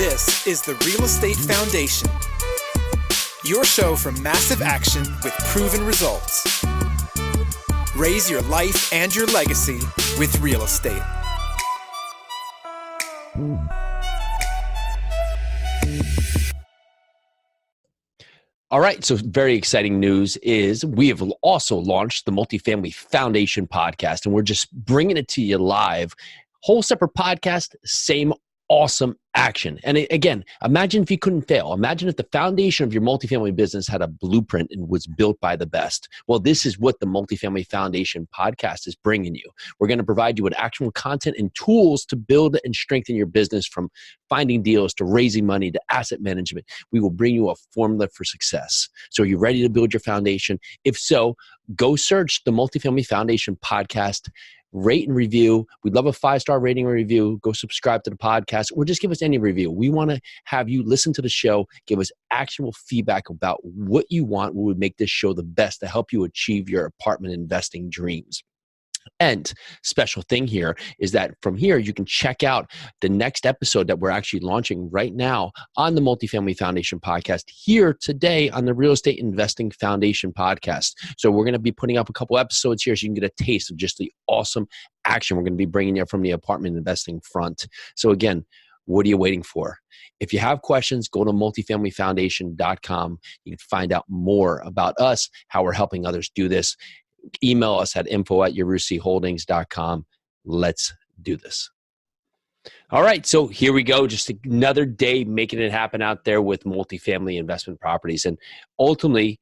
This is the Real Estate Foundation, your show for massive action with proven results. Raise your life and your legacy with real estate. All right, so very exciting news is we have also launched the Multifamily Foundation podcast, and we're just bringing it to you live. Whole separate podcast, same awesome action. And again, imagine if you couldn't fail. Imagine if the foundation of your multifamily business had a blueprint and was built by the best. Well, this is what the Multifamily Foundation podcast is bringing you. We're going to provide you with actual content and tools to build and strengthen your business, from finding deals to raising money to asset management. We will bring you a formula for success. So are you ready to build your foundation? If so, go search the Multifamily Foundation podcast. Rate and review. We'd love a 5-star rating or review. Go subscribe to the podcast, or just give us any review. We want to have you listen to the show, give us actual feedback about what you want, what would make this show the best to help you achieve your apartment investing dreams. And special thing here is that from here, you can check out the next episode that we're actually launching right now on the Multifamily Foundation podcast here today on the Real Estate Investing Foundation podcast. So we're going to be putting up a couple episodes here so you can get a taste of just the awesome action we're going to be bringing you from the apartment investing front. So again, what are you waiting for? If you have questions, go to multifamilyfoundation.com. You can find out more about us, how we're helping others do this. Email us at info@yarusiholdings.com. Let's do this. All right, so here we go. Just another day making it happen out there with multifamily investment properties. And ultimately,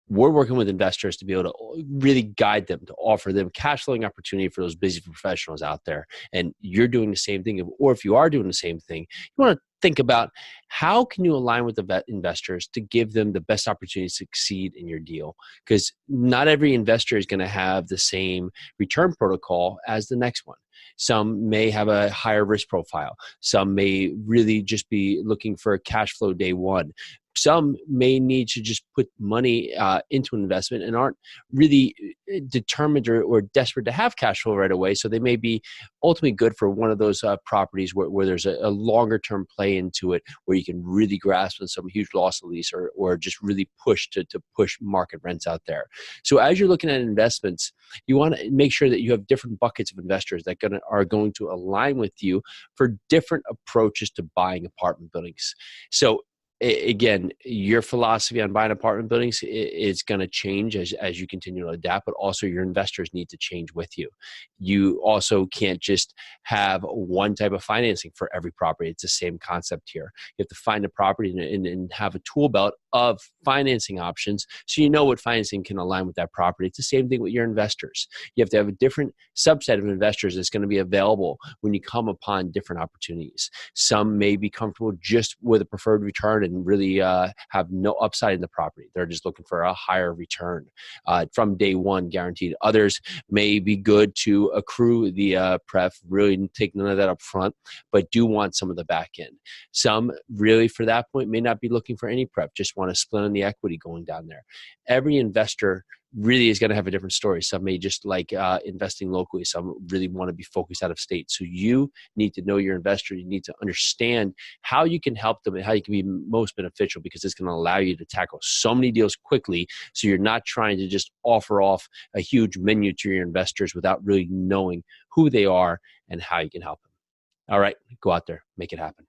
we're working with investors to be able to really guide them, to offer them cash flowing opportunity for those busy professionals out there. And you're doing the same thing, or if you are doing the same thing, you want to think about how can you align with the investors to give them the best opportunity to succeed in your deal? Because not every investor is going to have the same return protocol as the next one. Some may have a higher risk profile. Some may really just be looking for a cash flow day one. Some may need to just put money into an investment and aren't really determined or desperate to have cash flow right away. So they may be ultimately good for one of those properties where there's a longer term play into it, where you can really grasp on some huge loss of lease or just really push to push market rents out there. So as you're looking at investments, you want to make sure that you have different buckets of investors that are going to align with you for different approaches to buying apartment buildings. So again, your philosophy on buying apartment buildings is going to change as you continue to adapt, but also your investors need to change with you. You also can't just have one type of financing for every property. It's the same concept here. You have to find a property and have a tool belt of financing options so you know what financing can align with that property. It's the same thing with your investors. You have to have a different subset of investors that's going to be available when you come upon different opportunities. Some may be comfortable just with a preferred return and really have no upside in the property. They're just looking for a higher return from day one, guaranteed. Others may be good to accrue the pref, really take none of that up front, but do want some of the back end. Some really, for that point, may not be looking for any prep, just want to split on the equity going down there. Every investor really is going to have a different story. Some may just like investing locally. Some really want to be focused out of state. So you need to know your investor. You need to understand how you can help them and how you can be most beneficial, because it's going to allow you to tackle so many deals quickly. So you're not trying to just offer off a huge menu to your investors without really knowing who they are and how you can help them. All right, go out there, make it happen.